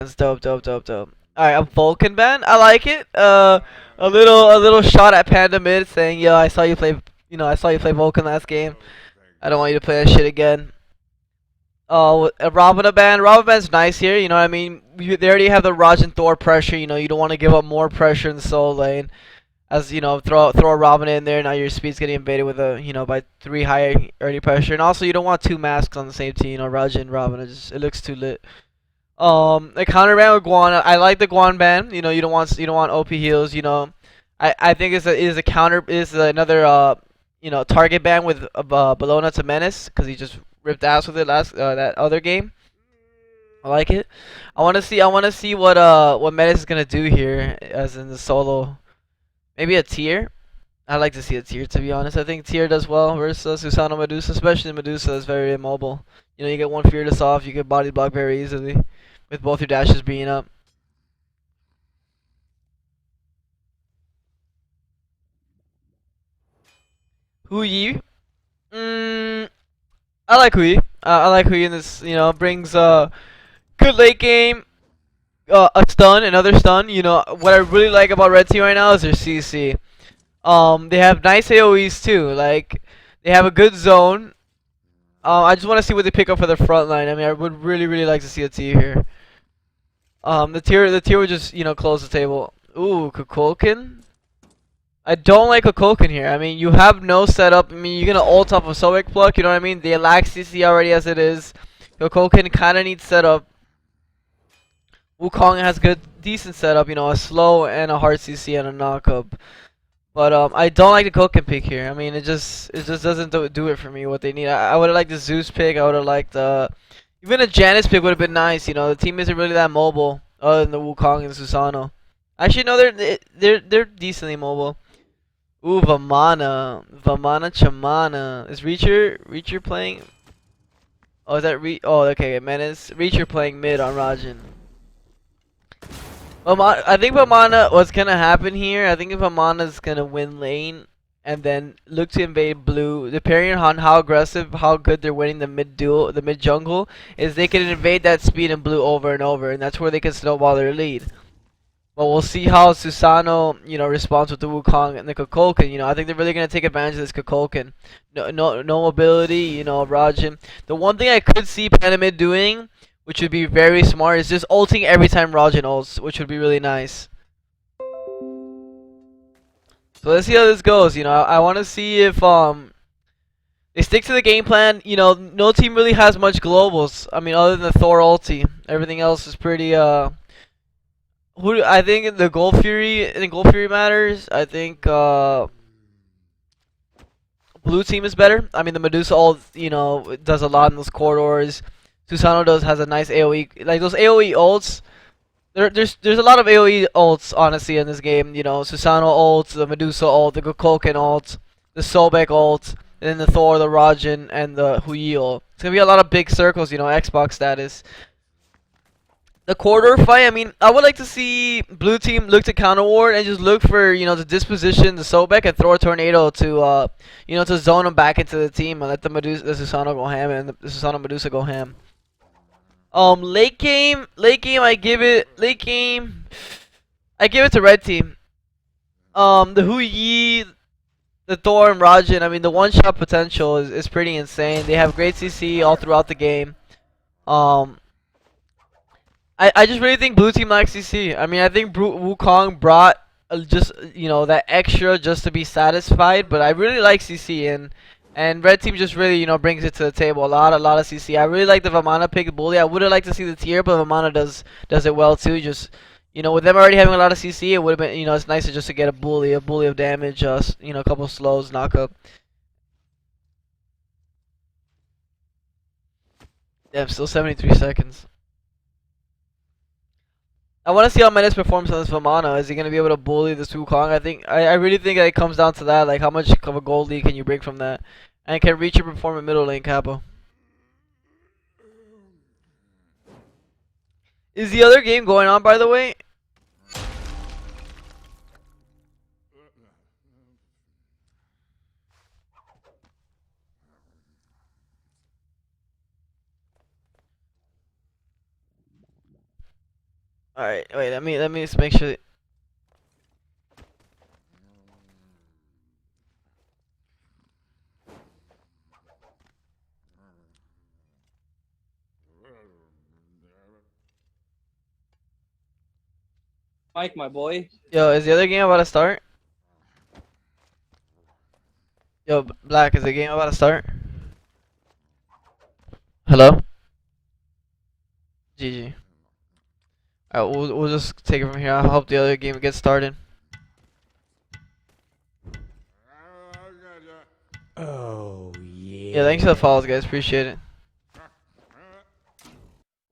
That's dope, dope, dope, dope. Alright, a Vulcan ban. I like it. A little shot at Panda mid saying, "Yo, I saw you play. I saw you play Vulcan last game. I don't want you to play that shit again." A Ravana ban. Ravana ban's nice here. You know what I mean? They already have the Raj and Thor pressure. You don't want to give up more pressure in the solo lane. As throw a Ravana in there. Now your speed's getting invaded with by 3 high early pressure. And also, you don't want 2 masks on the same team. Raj and Ravana. It looks too lit. A counter ban with Guan. I like the Guan ban. You don't want OP heals. I think it is a counter is another target ban with Bologna to Menace because he just ripped ass with it last that other game. I like it. I want to see what Menace is gonna do here as in the solo. Maybe a tier. I like to see a tier, to be honest. I think tier does well versus Susano Medusa, especially Medusa is very immobile. You get one fearless off, you can body block very easily with both your dashes being up. Hu Yi. Mm, I like Hui. I like Hui in this. Brings good late game. A stun, another stun. What I really like about Red Team right now is their CC. They have nice AOE's too. Like they have a good zone. I just want to see what they pick up for the front line. I mean, I would really, really like to see a tier here. The tier would just close the table. Ooh, Kukulkan. I don't like a Kukulkan here. I mean, you have no setup. I mean, you're gonna ult off of Sobek Pluck. You know what I mean? They lack CC already as it is. Kukulkan kind of needs setup. Wukong has good, decent setup. A slow and a hard CC and a knockup. But I don't like the Kukulkan pick here. I mean, it just doesn't do it for me. What they need. I would have liked the Zeus pick. I would have liked even a Janice pick would have been nice. The team isn't really that mobile other than the Wukong and Susano. Actually, no, they're decently mobile. Ooh, Vamana Chamana. Is Reacher playing? Oh, is that Oh, okay, Menace. Reacher playing mid on Rajin. I think Vamana, what's gonna happen here? I think if Vamana's gonna win lane and then look to invade blue, depending on how aggressive, how good they're winning the mid jungle, is they can invade that speed in blue over and over, and that's where they can snowball their lead. But we'll see how Susano, responds with the Wukong and the Kukulkan. I think they're really gonna take advantage of this Kukulkan. No mobility, Rajin. The one thing I could see Panamid doing, which would be very smart, is just ulting every time Rajin ults, which would be really nice. So let's see how this goes. I want to see if they stick to the game plan. No team really has much globals. I mean, other than the Thor ulti, everything else is pretty I think the Gold Fury matters. I think blue team is better. I mean the Medusa ult, does a lot in those corridors. Susano has a nice AoE. Like those AoE ults. There's a lot of AoE ults honestly in this game. Susano ult, the Medusa ult, the Gokulkan ult, the Sobek ult, and then the Thor, the Rajin, and the Hui ult. It's gonna be a lot of big circles. Xbox status. The corridor fight, I mean, I would like to see blue team look to counter ward and just look for, to disposition the Sobek and throw a tornado to, to zone him back into the team and let the Susano go ham and the Susano Medusa go ham. Late game, I give it to red team. The Hu Yi, the Thor and Rajin, I mean, the one-shot potential is pretty insane. They have great CC all throughout the game. Um, I just really think blue team likes CC. I mean, I think Wukong brought just that extra just to be satisfied, but I really like CC and red team just really brings it to the table. A lot of CC. I really like the Vamana pick bully. I would have liked to see the tier, but Vamana does it well too. Just with them already having a lot of CC, it would have been it's nicer just to get a bully of damage. A couple slows, knock up. Damn, still 73 seconds. I want to see how Menace performs on this Vamana. Is he going to be able to bully this Wukong? I really think that it comes down to that. Like, how much of a gold lead can you break from that? And can Reacher perform in middle lane, Capo? Is the other game going on, by the way? Alright, wait, let me just make sure. Mike, my boy. Yo, is the other game about to start? Yo, Black, is the game about to start? Hello? GG. Alright, we'll just take it from here. I hope the other game gets started. Oh yeah. Yeah, thanks for the follows, guys. Appreciate it.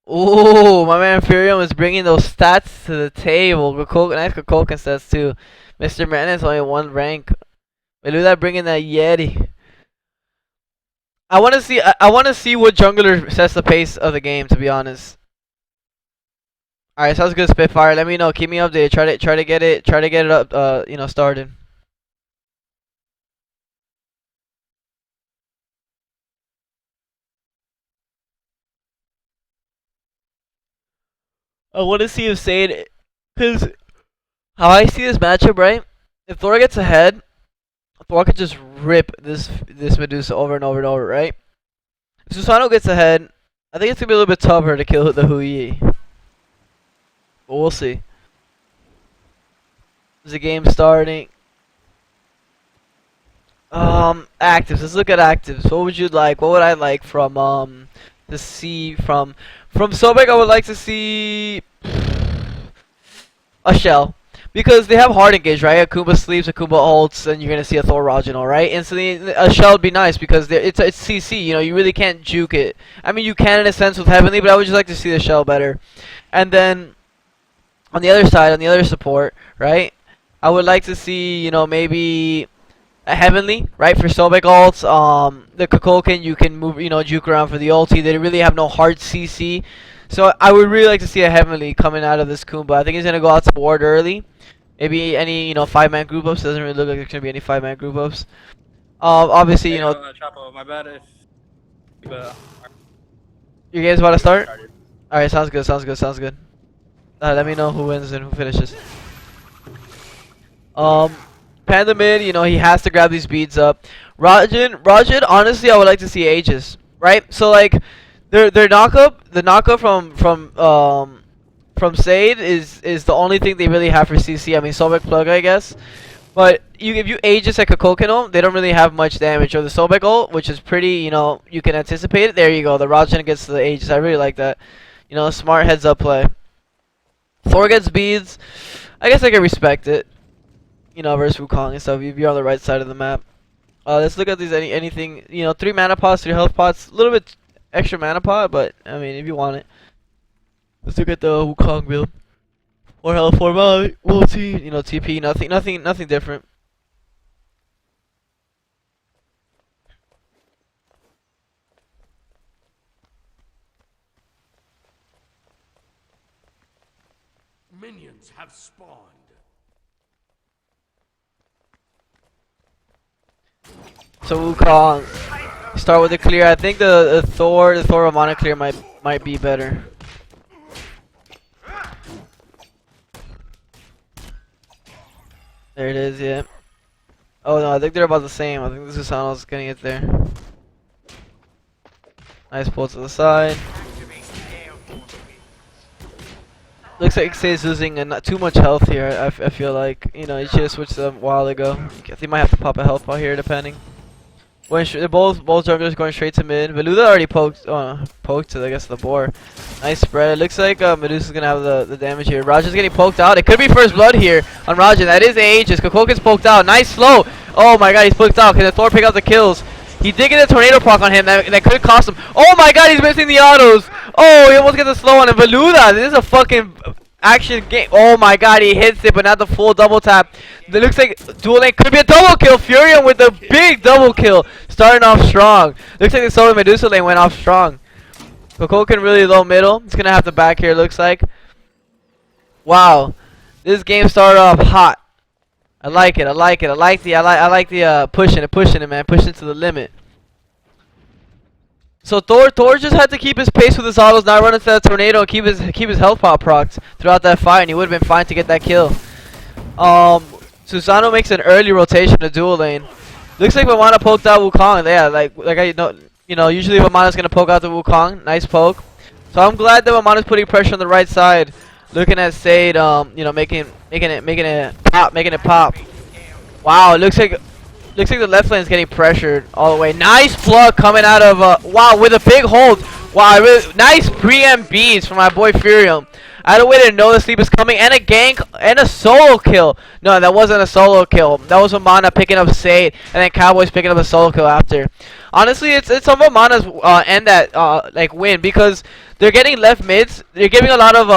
Ooh, my man Furium is bringing those stats to the table. Nice Kukulkan stats too. Mr. Man is only 1 rank. Meluda bringing that Yeti. I want to see. I want to see what jungler sets the pace of the game. To be honest. All right, sounds good, Spitfire. Let me know. Keep me updated. Try to get it. Try to get it up. Started. I want to see if Sade, because how I see this matchup, right? If Thor gets ahead, Thor could just rip this Medusa over and over and over, right? If Susano gets ahead, I think it's gonna be a little bit tougher to kill the Hui. But we'll see. Is the game starting? Actives. Let's look at actives. What would you like? What would I like from to see from Sobek? I would like to see a Shell. Because they have hard engage, right? Akuma sleeps, Akuma ults, and you're gonna see a Thor Ragnarok, right? Instantly, a Shell would be nice because it's CC. You know, you really can't juke it. I mean, you can in a sense with Heavenly, but I would just like to see the Shell better. And then on the other side, on the other support, right? I would like to see, maybe a Heavenly, right? For Sobek ults, the Kukulkan, you can move, juke around for the ulti. They really have no hard CC. So I would really like to see a Heavenly coming out of this Kumba. I think he's gonna go out to board early. Maybe any 5-man group ups. Doesn't really look like there's gonna be any 5-man group ups. Obviously, Hey, Elchapo, my bad if. You guys want to start? All right, sounds good. Sounds good. Sounds good. Let me know who wins and who finishes. Panda mid, he has to grab these beads up. Rajan, honestly, I would like to see Aegis, right? So like, their the knockup from Sade is the only thing they really have for CC. I mean, Sobek plug, I guess. But if you Aegis like a Kokino, they don't really have much damage. Or the Sobek ult, which is pretty, you can anticipate it. There you go. The Rajan gets the Aegis. I really like that. Smart heads up play. Thor gets beads. I guess I can respect it. Versus Wukong and stuff. If you're on the right side of the map. Let's look at these. Anything. 3 mana pots, 3 health pots. A little bit extra mana pot, but I mean, if you want it. Let's look at the Wukong build. 4 health, 4 mana, ulti, TP, nothing different. Minions have spawned. So Wukong, start with the clear. I think the Thor Ramana clear might be better. There it is, yeah. Oh no, I think they're about the same. I think the Susano's getting it there. Nice pull to the side. Looks like Xay's losing not too much health here. I feel like he should have switched them a while ago. I think he might have to pop a health pot here, depending. They're both junglers going straight to mid. Meluda already poked to I guess the boar. Nice spread. It looks like Medusa's gonna have the damage here. Raja's getting poked out. It could be first blood here on Raja. That is Aegis. Kukulkan's poked out. Nice slow. Oh my god, he's poked out. Can the Thor pick out the kills? He did get a tornado proc on him. That could cost him. Oh my god, he's missing the autos. Oh, he almost gets a slow on him. Meluda, this is a fucking action game. Oh my god, he hits it, but not the full double tap. It looks like dual lane could be a double kill. Furion with a big double kill. Starting off strong. Looks like the solo Medusa lane went off strong. Kukulkan really low middle. He's gonna have to back here, looks like. Wow. This game started off hot. I like it. I like the pushing it, man. Pushing to the limit. So Thor just had to keep his pace with his autos, not run into that tornado, and keep his health pop procs throughout that fight, and he would have been fine to get that kill. Susano makes an early rotation to dual lane. Looks like Vamana poked out Wukong. Yeah, like I know, usually Vamana's gonna poke out the Wukong. Nice poke. So I'm glad that Vamana's putting pressure on the right side, looking at Sade, making it pop. Wow, it looks like the left lane is getting pressured all the way. Nice plug coming out of wow, with a big hold. Wow, really nice pre-empt beats from my boy Furium. I had a way to know the sleep is coming, and a gank and a solo kill. No, that wasn't a solo kill. That was Amana picking up Sade, and then Cowboys picking up a solo kill after. Honestly, it's on Amana's end that like win, because they're getting left mids. They're giving a lot of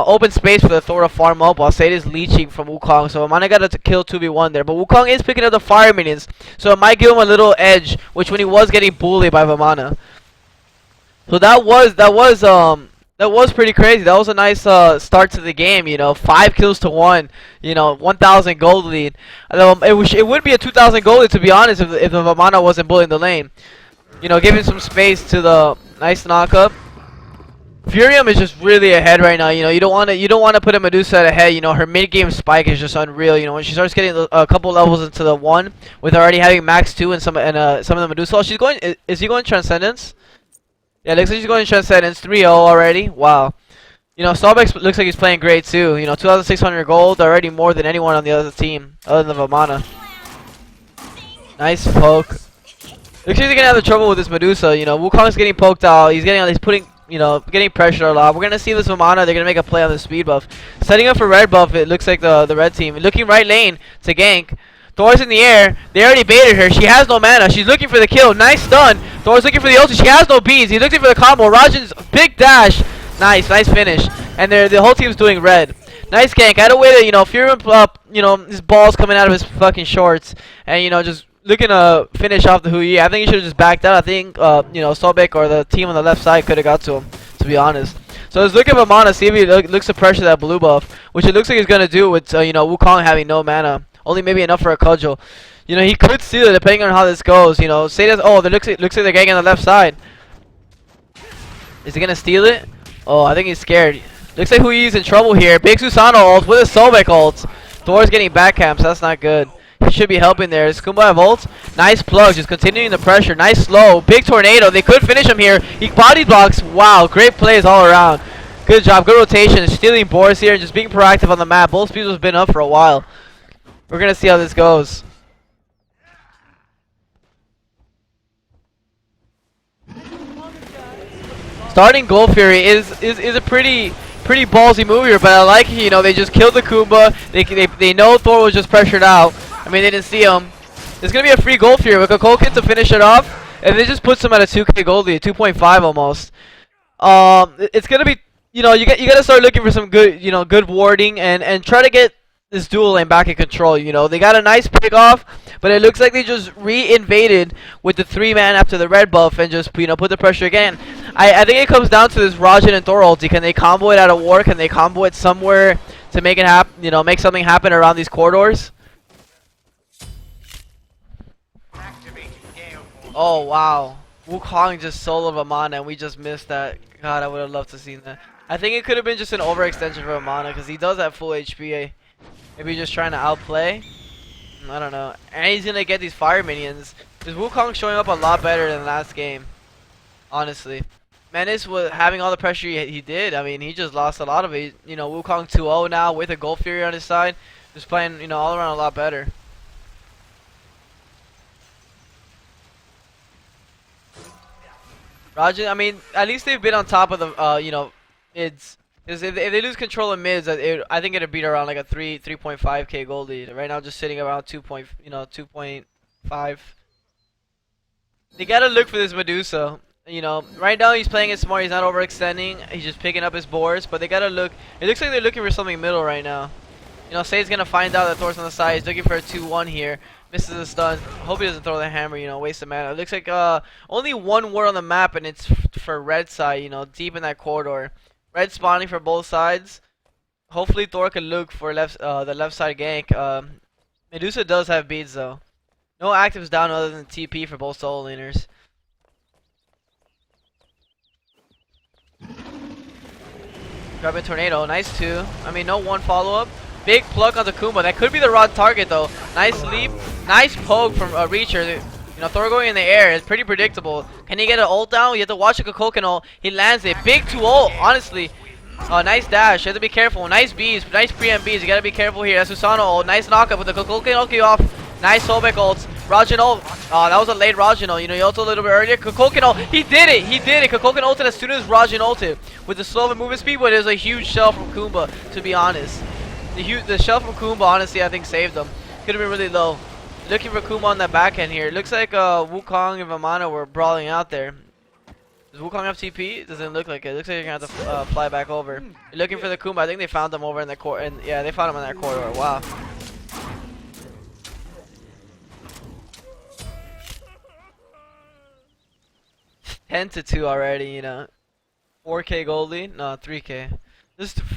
open space for the Thor to farm up while Sade is leeching from Wukong. So Amana got to kill 2v1 there. But Wukong is picking up the fire minions, so it might give him a little edge, which when he was getting bullied by Vamana. So that was pretty crazy. That was a nice start to the game. 5 kills to 1. 1,000 gold lead. It would be a 2,000 gold lead, to be honest, if the Vamana wasn't bullying the lane. Giving some space to the nice knockup. Furium is just really ahead right now. You don't want to put a Medusa ahead. Her mid game spike is just unreal. When she starts getting a couple levels into the 1, with already having max 2 and some of the Medusa. Oh, she's going. Is he going Transcendence? Yeah, looks like he's going Transcendence 3-0 already. Wow. Starbucks looks like he's playing great too. 2,600 gold, already more than anyone on the other team, other than Vamana. Nice poke. Looks like he's gonna have the trouble with this Medusa. Wukong's getting poked out. He's getting pressured a lot. We're gonna see this Vamana. They're gonna make a play on the speed buff, setting up for red buff. It looks like the red team looking right lane to gank. Thor's in the air. They already baited her. She has no mana. She's looking for the kill. Nice stun. Thor's looking for the ulti. She has no beads. He's looking for the combo. Rajan's big dash. Nice finish. And the whole team's doing red. Nice gank. I had a way to, Fury up, his balls coming out of his fucking shorts. And, just looking to finish off the Hui. I think he should have just backed out. I think, Sobek or the team on the left side could have got to him, to be honest. So let's look at Vamana, see if he looks to pressure that blue buff, which it looks like he's going to do with, Wukong having no mana. Only maybe enough for a cudgel. He could steal it depending on how this goes. Say that. Oh, looks like they're getting on the left side. Is he gonna steal it? Oh, I think he's scared. Looks like Hui's in trouble here. Big Susano ult with a Sobek ult. Thor's getting back camps. That's not good. He should be helping there. Does Kumba have ult? Nice plug, just continuing the pressure. Nice slow. Big tornado. They could finish him here. He body blocks. Wow, great plays all around. Good job. Good rotation. Stealing boards here and just being proactive on the map. Both speeds has been up for a while. We're gonna see how this goes. Starting Gold Fury is a pretty ballsy move here, but I like they just killed the Kumba. They know Thor was just pressured out. I mean, they didn't see him. There's gonna be a free Gold Fury with Kokokin to finish it off, and they just puts him at a 2k gold lead, 2.5 almost. It's gonna be you gotta start looking for some good good warding and try to get this dual lane back in control. They got a nice pick off, but it looks like they just re-invaded with the 3-man after the red buff and just put the pressure again. I think it comes down to this Rajan and Thor ulti. Can they combo it out of war? Can they combo it somewhere to make it happen? Make something happen around these corridors. Oh wow, Wukong just soloed Amana and we just missed that. God, I would have loved to see that. I think it could have been just an overextension for Amana because he does have full HP. Maybe just trying to outplay. I don't know. And he's gonna get these fire minions. Because Wukong showing up a lot better than last game. Honestly. Menace was having all the pressure he did. I mean, he just lost a lot of it. Wukong 2-0 now with a Gold Fury on his side. Just playing, all around a lot better. Rajan, I mean, at least they've been on top of the, mids. Because if they lose control of mids, I think it'd beat around like a 3.5k gold lead. Right now, just sitting around 2.5. They gotta look for this Medusa. Right now he's playing it smart. He's not overextending. He's just picking up his boards. But they gotta look. It looks like they're looking for something middle right now. Sade's gonna find out that Thor's on the side. He's looking for a 2-1 here. Misses the stun. Hope he doesn't throw the hammer. Waste of mana. It looks like only one ward on the map, and it's for red side. Deep in that corridor. Red spawning for both sides. Hopefully Thor can look for the left side gank. Medusa does have beads though. No actives down other than TP for both solo laners. Grabbing Tornado. Nice 2. I mean, no 1 follow-up. Big pluck on the Kumba. That could be the wrong target, though. Nice leap. Nice poke from Reacher. You know, Thor going in the air is pretty predictable. Can he get an ult down? You have to watch the Kukulkan ult. He lands it. Big 2 ult, honestly. Nice dash. You have to be careful. Nice Bs. Nice pre-em Bs. You gotta be careful here. That's Susano ult. Nice knockup with the Kukulkan ult off. Nice Sobek ults. Rajin ult. That was a late Rajin ult. You know, he ulted a little bit earlier. Kukulkan ult. He did it. He did it. Kukulkan ulted as soon as Rajin ulted. With the slow movement speed, but it was a huge shell from Kumba, to be honest. The shell from Kumba, honestly, I think saved him. Could have been really low. Looking for Kumba on that backhand here. It looks like Wukong and Vamana were brawling out there. Does Wukong have TP? Doesn't look like it. Looks like you're gonna have to fly back over. You're looking for the Kumba. I think they found them over in the court. And yeah, they found him in that corridor. Wow. $10-2 already. You know, 4K gold lead. No, 3K.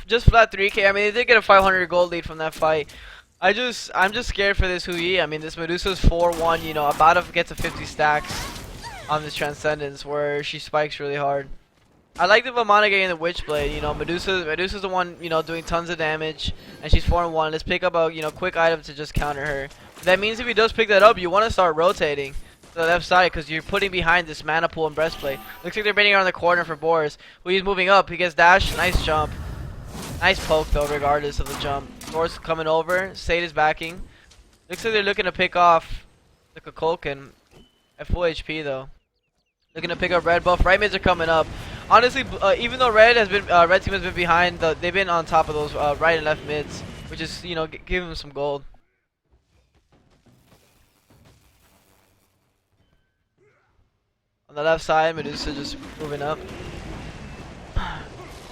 Just flat 3K. I mean, they did get a 500 gold lead from that fight. I'm just scared for this Hui. I mean, this Medusa's 4-1. You know, about to get to 50 stacks on this Transcendence where she spikes really hard. I like the Vamana getting the Witchblade. You know, Medusa's the one, you know, doing tons of damage, and she's 4-1. Let's pick up a, you know, quick item to just counter her. That means if he does pick that up, you want to start rotating to the left side because you're putting behind this mana pool and breastplate. Looks like they're baiting around the corner for Boris. Hui's moving up. He gets dash. Nice jump. Nice poke though, regardless of the jump. Boris coming over. Sade is backing. Looks like they're looking to pick off the Kukulkan at full HP though. Looking to pick up red buff. Right mids are coming up. Honestly, even though red team has been behind, they've been on top of those right and left mids, which is, you know, giving them some gold. On the left side, Medusa just moving up.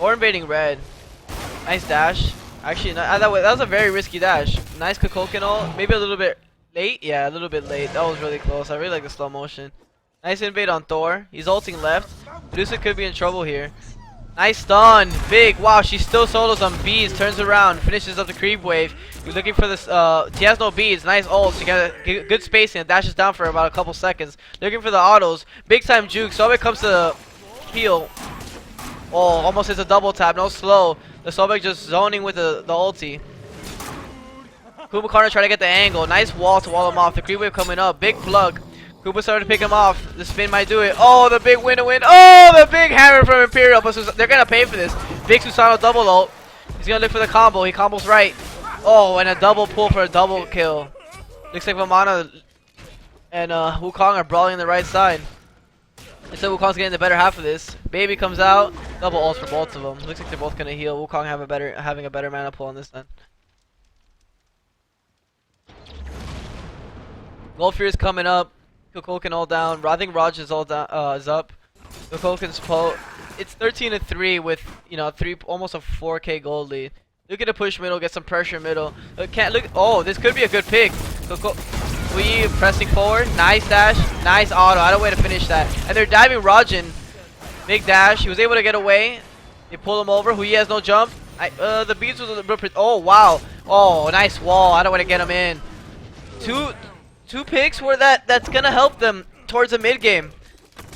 Or invading red. Nice dash. Actually, that was a very risky dash. Nice Kukulkan ult. Maybe a little bit late. Yeah, a little bit late. That was really close. I really like the slow motion. Nice invade on Thor. He's ulting left. Medusa could be in trouble here. Nice stun. Big. Wow, she still solos on beads. Turns around. Finishes up the creep wave. You're looking for this. She has no beads. Nice ult. She got a good spacing. Dashes down for about a couple seconds. Looking for the autos. Big time juke. Sobek comes to heal. Oh, almost hits a double tap. No slow. The Sobek just zoning with the ulti. Kumakarna trying to get the angle. Nice wall to wall him off. The creep wave coming up. Big plug. Kuba started to pick him off. The spin might do it. Oh, the big win to win. Oh, the big hammer from Imperial. But they're going to pay for this. Big Susano double ult. He's going to look for the combo. He combos right. Oh, and a double pull for a double kill. Looks like Vamana and Wukong are brawling on the right side. Looks like Wukong's getting the better half of this. Baby comes out. Double ults for both of them. Looks like they're both going to heal. Wukong having a better mana pull on this end. Gold Fury is coming up. Kukulkan all down. I think Raj is all down. Is up. Kukulkan's po. It's 13-3 with, you know, almost a 4K gold lead. Looking to push middle, get some pressure middle. Can't look. Oh, this could be a good pick. We pressing forward. Nice dash. Nice auto. I don't way to finish that. And they're diving Rajin. Big dash. He was able to get away. They pull him over. Hui has no jump. The beats was a bit. Oh wow. Oh, nice wall. I don't want to get him in. Two picks where that's gonna help them towards the mid game.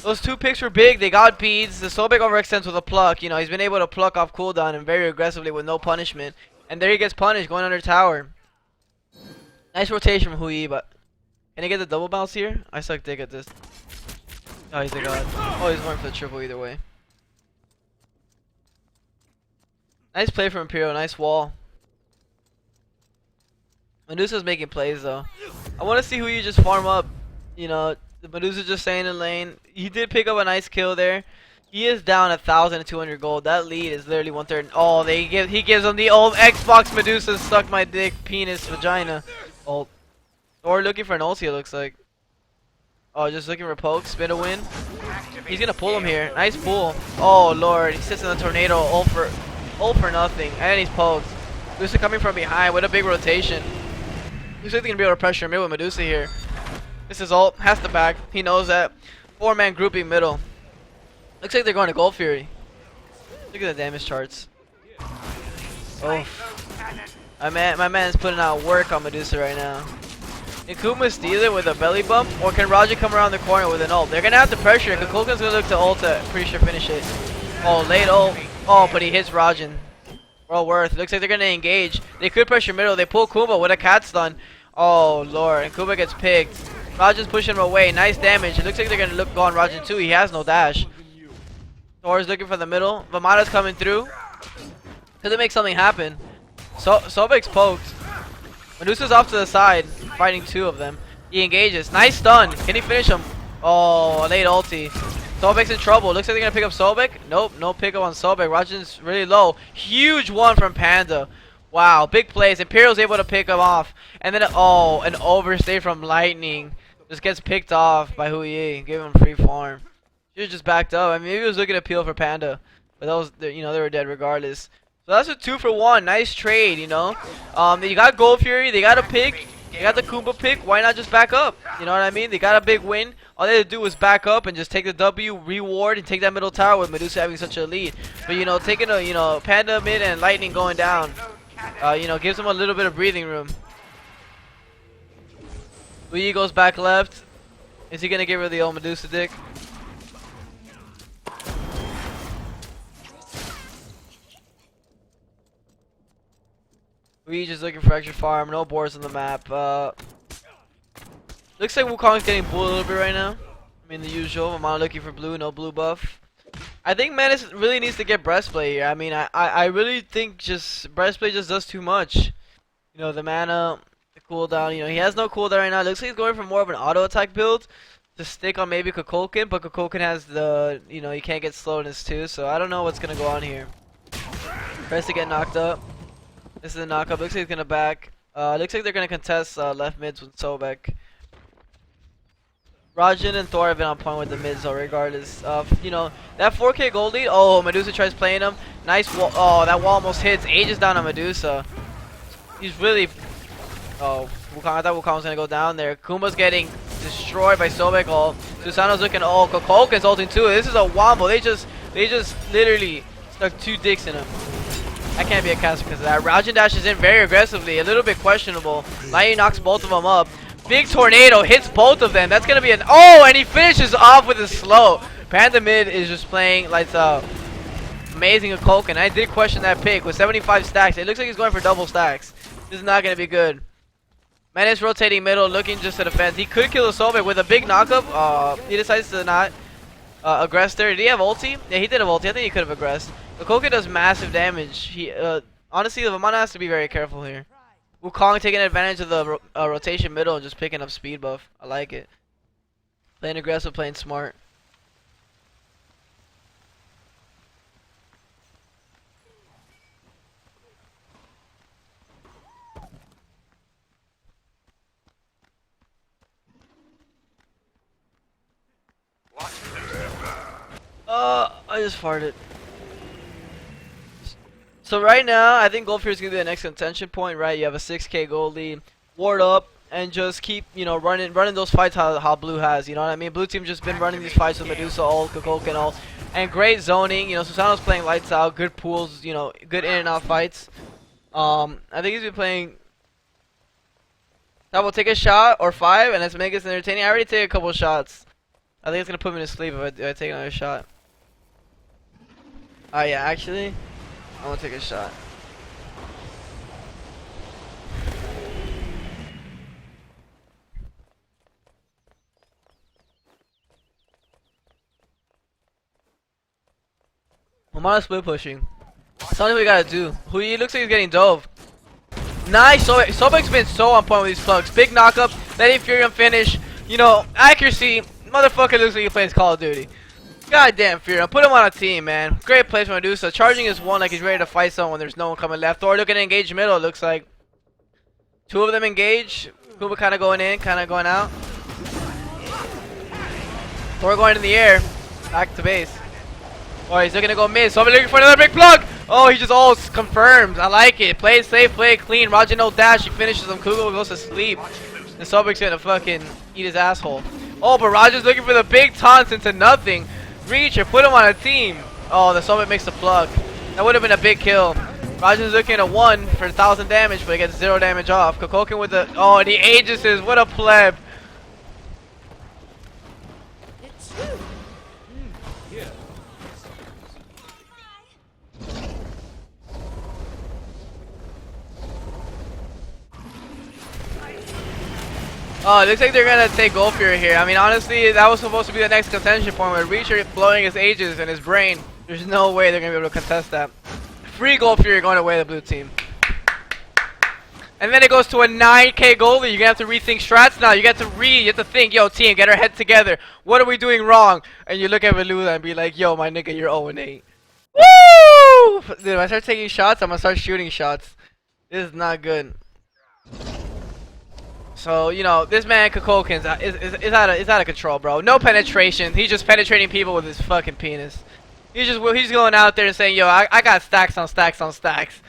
Those 2 picks were big. They got beads. The Sobek overextends with a pluck. You know, he's been able to pluck off cooldown and very aggressively with no punishment. And there he gets punished going under tower. Nice rotation from Hui, but can he get the double bounce here? I suck dick at this. Oh, he's a god. Oh, he's going for the triple either way. Nice play from Imperial. Nice wall. Medusa's making plays though. I want to see who you just farm up. You know, the Medusa just staying in lane. He did pick up a nice kill there. He is down 1,200 gold. That lead is literally 1/3. Oh, he gives him the old Xbox Medusa suck my dick penis vagina. Ult. Or looking for an ulti, it looks like. Oh, just looking for poke. Spin a win. He's gonna pull him here. Nice pull. Oh lord, he sits in the tornado. Ult for nothing, and he's poked. Medusa coming from behind with a big rotation. Looks like they're gonna be able to pressure mid with Medusa here. This is ult, has to back. He knows that. 4-man grouping middle. Looks like they're going to Gold Fury. Look at the damage charts. Oh, my man's putting out work on Medusa right now. Can Kuma steal it with a belly bump, or can Raja come around the corner with an ult? They're gonna have to pressure it. Kukulkan's gonna look to ult to pretty sure finish it. Oh, late ult. Oh, but he hits Rajan. Well worth. It looks like they're gonna engage. They could pressure middle. They pull Kumba with a cat stun. Oh lord, and Kumba gets picked. Rajin's pushing him away. Nice damage. It looks like they're gonna look go on Rajin too. He has no dash. Thor's looking for the middle. Vamana's coming through. Could they make something happen? Sobek's poked. Medusa's off to the side, fighting two of them. He engages. Nice stun. Can he finish him? Oh, late ulti. Sobek's in trouble. Looks like they're gonna pick up Sobek. Nope, no pickup on Sobek. Rajin's really low. Huge one from Panda. Wow, big plays. Imperial's able to pick him off. And then, oh, an overstay from Lightning. Just gets picked off by Huyi. Give him free farm. He was just backed up. I mean, maybe he was looking to peel for Panda. But that was, you know, they were dead regardless. So that's a 2-for-1. Nice trade, you know. You got Gold Fury. They got a pick. They got the Kumba pick. Why not just back up? You know what I mean? They got a big win. All they had to do was back up and just take the W, reward, and take that middle tower with Medusa having such a lead. But, you know, taking a, you know, Panda mid and Lightning going down, you know, gives them a little bit of breathing room. Uyi goes back left. Is he going to get rid of the old Medusa dick? We just looking for extra farm, no boards on the map. Looks like Wukong's getting blue a little bit right now. I mean the usual. Amana looking for blue, no blue buff. I think Menace really needs to get breastplate here. I mean I really think just breastplate just does too much. You know, the mana, the cooldown, you know, he has no cooldown right now. Looks like he's going for more of an auto attack build to stick on maybe Kukulkan, but Kukulkan has the, you know, you can't get slowness too, so I don't know what's gonna go on here. Tries to get knocked up. This is a knockup. Looks like he's gonna back. Looks like they're gonna contest left mids with Sobek. Rajin and Thor have been on point with the mids, though, regardless of, you know, that 4K gold lead. Oh, Medusa tries playing him. Nice wall. Oh, that wall almost hits. Ages down on Medusa. He's really. Oh, Wukong. I thought Wukong was gonna go down there. Kumba's getting destroyed by Sobek ult. Susano's looking. Oh, Kukulkan's ulting too. This is a wombo. They just literally stuck 2 dicks in him. I can't be a caster because of that. Rajin dashes in very aggressively. A little bit questionable. Lightning knocks both of them up. Big tornado hits both of them. That's going to be an... Oh, and he finishes off with a slow. Panda mid is just playing lights out. Amazing a Kukulkan. I did question that pick with 75 stacks. It looks like he's going for double stacks. This is not going to be good. Menace rotating middle, looking just to defense. He could kill a Sobek with a big knockup. He decides to not aggress there. Did he have ulti? Yeah, he did have ulti. I think he could have aggressed. Kukulkan does massive damage. He honestly, the Vamana has to be very careful here. Wukong taking advantage of the rotation middle and just picking up speed buff. I like it. Playing aggressive, playing smart. I just farted. So right now, I think Gold Fury is going to be the next contention point, right? You have a 6K gold lead, ward up, and just keep, you know, running those fights how Blue has, you know what I mean? Blue team just been running these fights with Medusa ult, Kukulkan ult, and great zoning. You know, Susano's playing lights out, good pools, you know, good in and out fights. I think he's been playing. How about take a shot or 5 and let's make this entertaining? I already take a couple shots. I think it's gonna put me to sleep if I take another shot. Yeah, actually, I'm gonna take a shot. I'm on a split pushing. Something we gotta do. He looks like he's getting dove. Nice. Sobek's been so on point with these plugs. Big knockup. Letting Furion finish. You know, accuracy. Motherfucker looks like he plays Call of Duty. Goddamn Furion. Put him on a team, man. Great plays from Medusa. Charging his one like he's ready to fight someone when there's no one coming left. Thor looking to engage middle, it looks like. 2 of them engage. Kuba kind of going in, kind of going out. Thor going in the air. Back to base. Oh, he's looking to go mid. Somebody looking for another big plug. Oh, he just all confirms. I like it. Play it safe, play it clean. Roger no dash. He finishes him. Kugo goes to sleep. And Sobek's gonna fucking eat his asshole. Oh, but Roger's looking for the big taunts into nothing. Reach or put him on a team. Oh, the Sobek makes the plug. That would have been a big kill. Roger's looking at 1 for 1,000 damage, but he gets 0 damage off. Kukulkan with the... Oh, and he ages his... What a pleb. Oh, it looks like they're gonna take Gold Fury here. I mean, honestly, that was supposed to be the next contention point with Reacher blowing his ages in his brain. There's no way they're gonna be able to contest that. Free Gold Fury going away the blue team. And then it goes to a 9k goalie. You're gonna have to rethink strats now. You have to think, yo, team, get our head together. What are we doing wrong? And you look at Veluda and be like, yo, my nigga, you're 0-8. Woo! Dude, if I start taking shots, I'm gonna start shooting shots. This is not good. So, you know, this man Kukulkan's is out of control, bro. No penetration. He's just penetrating people with his fucking penis. He's going out there and saying, yo, I got stacks on stacks on stacks.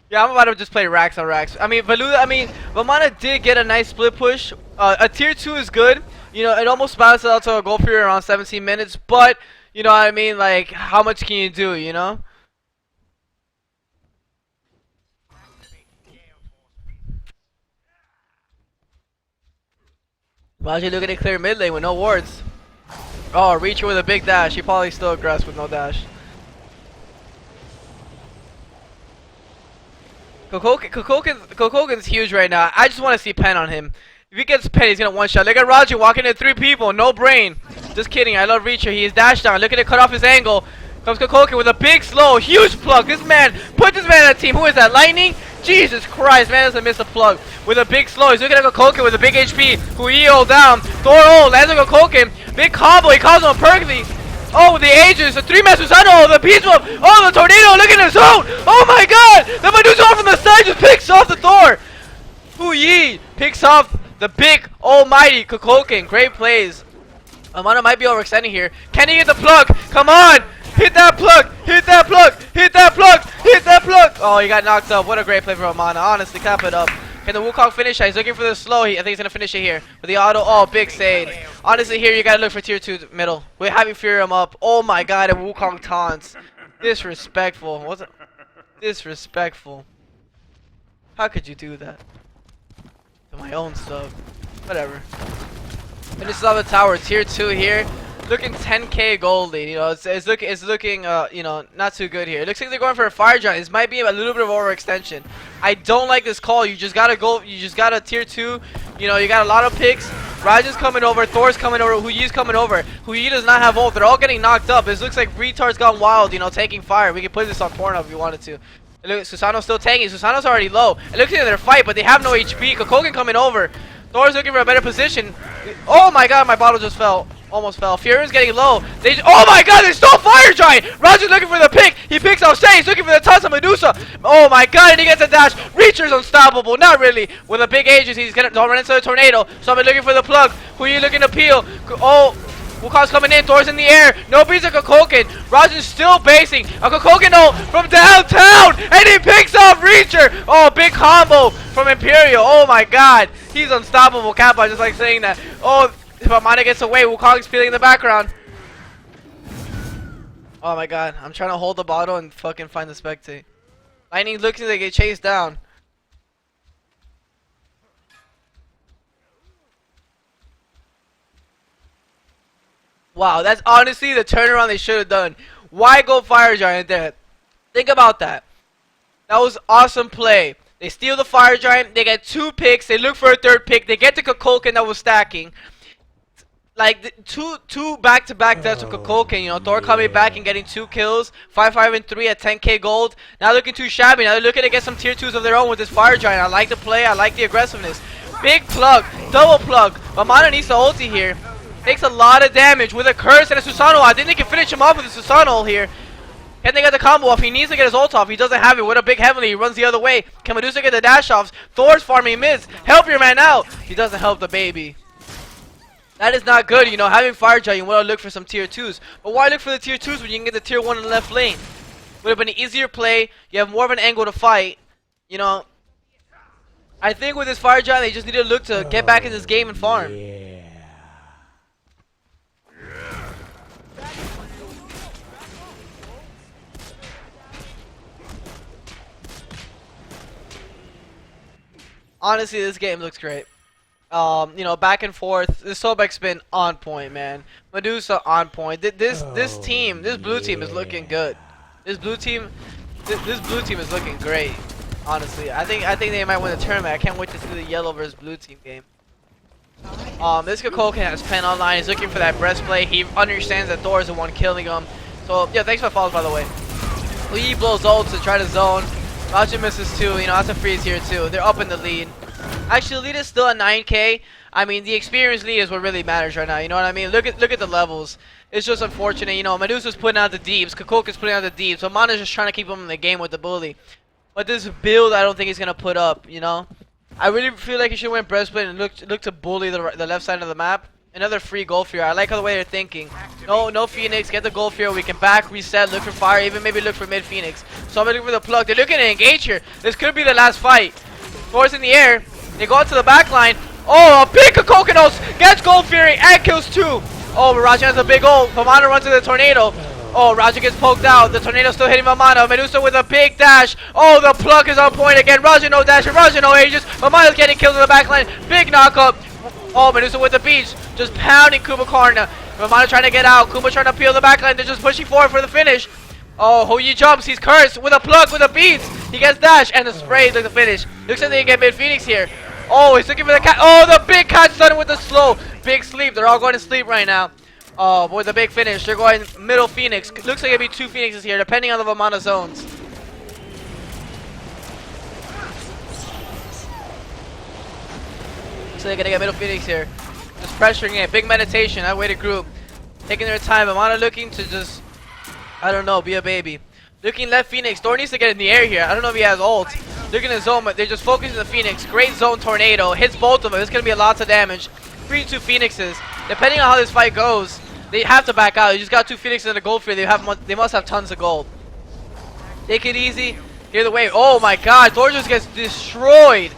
Yeah, I'm about to just play racks on racks. I mean, Vamana did get a nice split push. A tier 2 is good. You know, it almost balances out to a goal period around 17 minutes. But, you know what I mean? Like, how much can you do, you know? Raji looking to clear mid lane with no wards. Oh, Reacher with a big dash. He probably still aggressed with no dash. Kukulkan's huge right now. I just want to see pen on him. If he gets pen, he's gonna one shot. Look at Raji walking into 3 people, no brain. Just kidding. I love Reacher. He is dash down. Look at it, cut off his angle. Comes Kukulkan with a big slow, huge plug. This man, put this man on the team. Who is that? Lightning? Jesus Christ, man doesn't miss a plug. With a big slow. He's looking at Kukulkan with a big HP. Who EO down. Thor ult. Lands on Kukulkan. Big combo. He calls him perfectly. Oh, the Aegis, the 3-man Susano, the Beast Wolf, oh, the Tornado, look at his zone! Oh my god! The Medusa from the side just picks off the Thor! Hu Yi picks off the big, almighty Kukulkan. Great plays. Amana might be overextending here. Can he get the plug? Come on! Hit that plug! Hit that plug! Hit that plug! Hit that plug! Oh, he got knocked up. What a great play from Amana. Honestly, cap it up. Can the Wukong finish that? He's looking for the slow. I think he's going to finish it here. With the auto. Oh, big save. Honestly, here you got to look for tier 2 middle. We're having Furium up. Oh my god, and Wukong taunts. Disrespectful. What's it? Disrespectful. How could you do that? To my own sub. Whatever. And this is on the tower. Tier 2 here. Looking 10k gold lead, you know, it's looking you know, not too good here. It looks like they're going for a fire giant. This might be a little bit of overextension. I don't like this call. You just gotta go. You just gotta tier 2. You know, you got a lot of picks. Raja's coming over. Thor's coming over. Huyi's coming over. Huyi does not have ult. They're all getting knocked up. This looks like retard's gone wild. You know, taking fire. We can put this on Pornhub if we wanted to. And look, Susano's still tanking. Susano's already low. It looks like they're fight, but they have no HP. Kukulkan coming over. Thor's looking for a better position. Oh my god, my bottle just fell. Almost fell. Furium's getting low. Oh my god, they stole Fire Giant! Roger's looking for the pick. He picks out Shay. He's looking for the touch of Medusa. Oh my god, and he gets a dash. Reacher's unstoppable. Not really. With a big Aegis, he's gonna run into the tornado. So I'm looking for the plug. Who are you looking to peel? Oh, Wukong's coming in. Thor's in the air. No beats a Kukulkan. Roger's still basing. A Kukulkan ult from downtown. And he picks off Reacher. Oh, big combo from Imperial. Oh my god. He's unstoppable. Kappa, just like saying that. Oh, if Amana gets away, Wukong's peeling in the background. Oh my god. I'm trying to hold the bottle and fucking find the spectate. Lightning's looking to get chased down. Wow, that's honestly the turnaround they should have done. Why go Fire Giant there? Think about that. That was awesome play. They steal the Fire Giant. They get 2 picks. They look for a 3rd pick. They get the Kukulkan that was stacking. Like two back-to-back deaths with Kukulkan. You know, Thor coming back and getting 2 kills. 5, 5, and 3 at 10k gold. Now looking too shabby. Now they're looking to get some tier 2s of their own with this Fire Giant. I like the play. I like the aggressiveness. Big plug. Double plug. Amana needs the ulti here. Takes a lot of damage with a curse and a Susano. I think they can finish him off with a Susano here. Can they get the combo off? He needs to get his ult off. He doesn't have it. With a big Heavenly, he runs the other way. Can Medusa get the dash offs? Thor's farming mids. Help your man out. He doesn't help the baby. That is not good, you know. Having Fire Giant, you want to look for some tier 2s. But why look for the tier 2s when you can get the tier 1 in the left lane? Would have been an easier play. You have more of an angle to fight. You know, I think with this Fire Giant, they just need to look to get back in this game and farm. Yeah. Honestly, this game looks great. You know, back and forth. This Sobek's been on point, man. Medusa on point. This blue team is looking good. This blue team is looking great. Honestly, I think they might win the tournament. I can't wait to see the yellow versus blue team game. This Kakoken has pen online. He's looking for that breastplate. He understands that Thor is the one killing him. So yeah, thanks for the follows, by the way. Lee blows ults to try to zone. Raja misses too. You know, that's a freeze here too. They're up in the lead. Actually, lead is still at 9K. I mean, the experienced lead is what really matters right now. You know what I mean? Look at the levels. It's just unfortunate. You know, Medusa's putting out the deeps. Kakoken's putting out the deeps. So Mana's just trying to keep him in the game with the bully. But this build, I don't think he's gonna put up. You know, I really feel like he should win breastplate and look to bully the left side of the map. Another free gold fear. I like how the way they're thinking. No Phoenix. Get the gold fear. We can back, reset, look for fire, even maybe look for mid Phoenix. So I'm looking for the plug. They're looking to engage here. This could be the last fight. Thor's in the air. They go out to the back line. Oh, a big Coconuts gets gold fury and kills two. Oh, Raja has a big ult. Vamana runs to the tornado. Oh, Raja gets poked out. The tornado still hitting Vamana. Medusa with a big dash. Oh, the plug is on point again. Raja no dash. Raja no ages. Vamana's getting killed in the back line. Big knockup. Oh, Medusa with the beach. Just pounding Kumakarna. Vamana trying to get out. Kuma trying to peel the back line. They're just pushing forward for the finish. Oh, Hoyi jumps. He's cursed with a plug with a beats. He gets dash and the spray to the finish. Looks like they can get mid Phoenix here. Oh, he's looking for the cat. Oh, the big cat starting with the slow. Big sleep. They're all going to sleep right now. Oh, boy, the big finish. They're going middle Phoenix. Looks like it'll be two Phoenixes here, depending on the amount of zones. So they're going to get middle Phoenix here. Just pressuring it. Big meditation. That way to group. Taking their time. Amana looking to just, I don't know, be a baby. Looking left Phoenix. Thor needs to get in the air here. I don't know if he has ult. Looking at zone, but they're just focusing the Phoenix. Great zone tornado. Hits both of them. It's going to be a lot of damage. 3-2 Phoenixes. Depending on how this fight goes, they have to back out. You just got two Phoenixes and a gold fear. They must have tons of gold. Take it easy. Clear the wave. Oh my god. Thor just gets destroyed.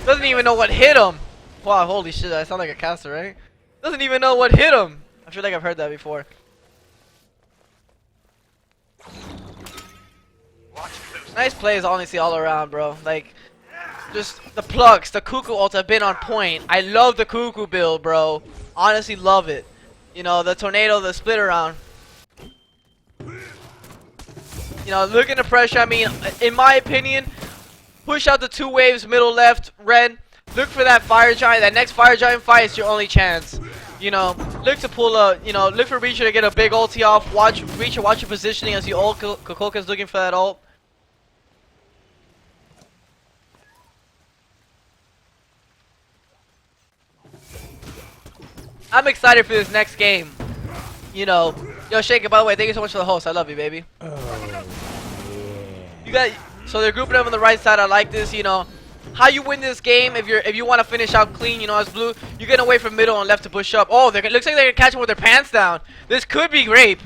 Doesn't even know what hit him. Wow, holy shit. I sound like a caster, right? Doesn't even know what hit him. I feel like I've heard that before. Nice plays, honestly, all around, bro. Like, just the plugs, the Cuckoo ults have been on point. I love the Cuckoo build, bro. Honestly, love it. You know, the tornado, the split around. You know, look at the pressure. I mean, in my opinion, push out the two waves, middle left, red. Look for that fire giant. That next fire giant fight is your only chance. You know, look to pull a, you know, look for Reacher to get a big ulti off. Watch Reacher, watch your positioning as you ult. Kokoka's looking for that ult. I'm excited for this next game. You know, yo, Shaker, by the way, thank you so much for the host. I love you, baby. You got, so they're grouping up on the right side. I like this. You know, how you win this game if you want to finish out clean. You know, as blue, you get away from middle and left to push up. Oh, looks like they're gonna catch him with their pants down. This could be rape.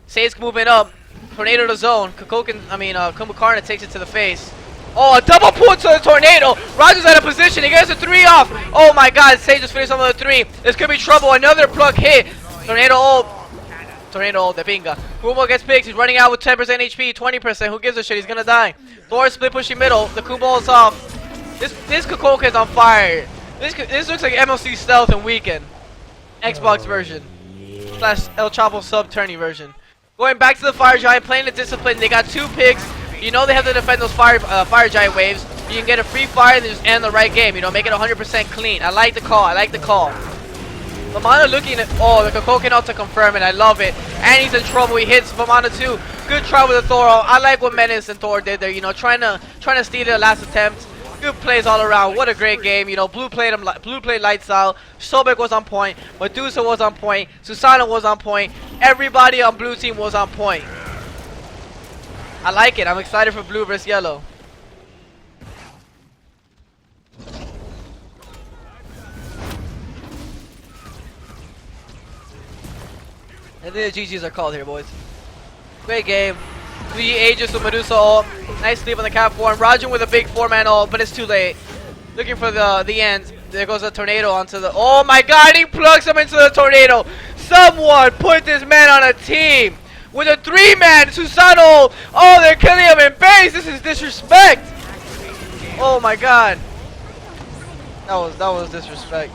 Sage moving up. Tornado to zone. Kumakarna takes it to the face. Oh, a double pull to the tornado. Roger's out of position. He gets a 3 off. Oh my god, Sage just finished on the 3. This could be trouble. Another plug hit. Tornado ult. Tornado ult, the pinga. Kumo gets picked. He's running out with 10% HP, 20%. Who gives a shit? He's gonna die. Thor split pushing middle. The Kumo ult's off. This Kokoka is on fire. This looks like MLC Stealth and Weekend. Xbox version. Slash Elchapo SubTourney version. Going back to the Fire Giant, playing the discipline. They got 2 picks. You know they have to defend those fire giant waves. You can get a free fire and just end the right game. You know, make it 100% clean. I like the call. I like the call. Vamana looking at, oh, the Kokoken out to confirm it. I love it. And he's in trouble. He hits Vamana too. Good try with the Thor. I like what Menace and Thor did there. You know, trying to steal their last attempt. Good plays all around. What a great game. You know, Blue played lights out. Sobek was on point. Medusa was on point. Susana was on point. Everybody on blue team was on point. I like it. I'm excited for blue versus yellow. I think the GGs are called here, boys. Great game. 3 Aegis with Medusa ult. Nice sleep on the cap form. Rajan with a big 4-man ult, but it's too late. Looking for the end. There goes a tornado onto the... Oh my god, he plugs him into the tornado. Someone put this man on a team. With a 3-man Susano. Oh, they're killing him in base. This is disrespect. Oh my god. That was disrespect.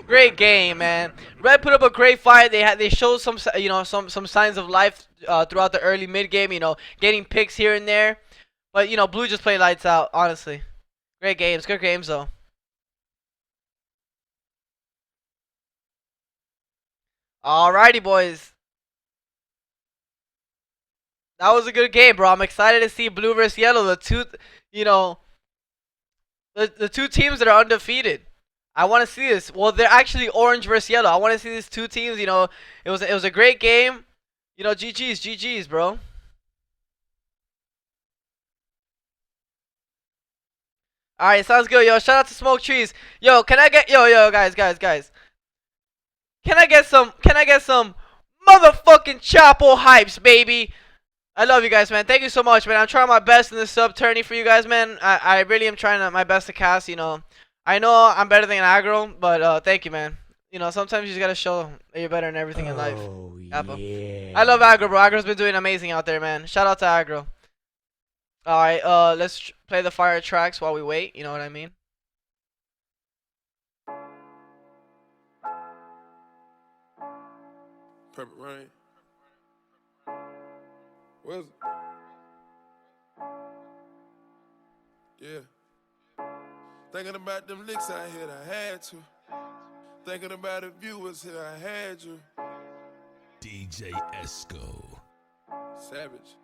Great game, man. Red put up a great fight. They showed some some signs of life throughout the early mid game. You know, getting picks here and there. But you know, blue just played lights out. Honestly, great games. Good games though. Alrighty, boys. That was a good game, bro. I'm excited to see blue versus yellow. The two, you know, the two teams that are undefeated. I want to see this. Well, they're actually orange versus yellow. I want to see these two teams. You know, it was a great game. You know, GG's, bro. All right, sounds good, yo. Shout out to Smoke Trees, yo. Can I get guys? Can I get some motherfucking Chapo hypes, baby? I love you guys, man. Thank you so much, man. I'm trying my best in this SubTourney for you guys, man. I really am trying my best to cast. You know, I know I'm better than aggro, but thank you, man. You know, sometimes you just gotta show that you're better in everything in life. Oh, Apple. yeah. I love aggro, bro. Aggro's been doing amazing out there, man. Shout out to aggro. All right, let's play the fire tracks while we wait. You know what I mean? Purple rain. Where's it? Yeah. Thinking about them licks I hit, I had to. Thinking about the viewers here, I had you. DJ Esco. Savage.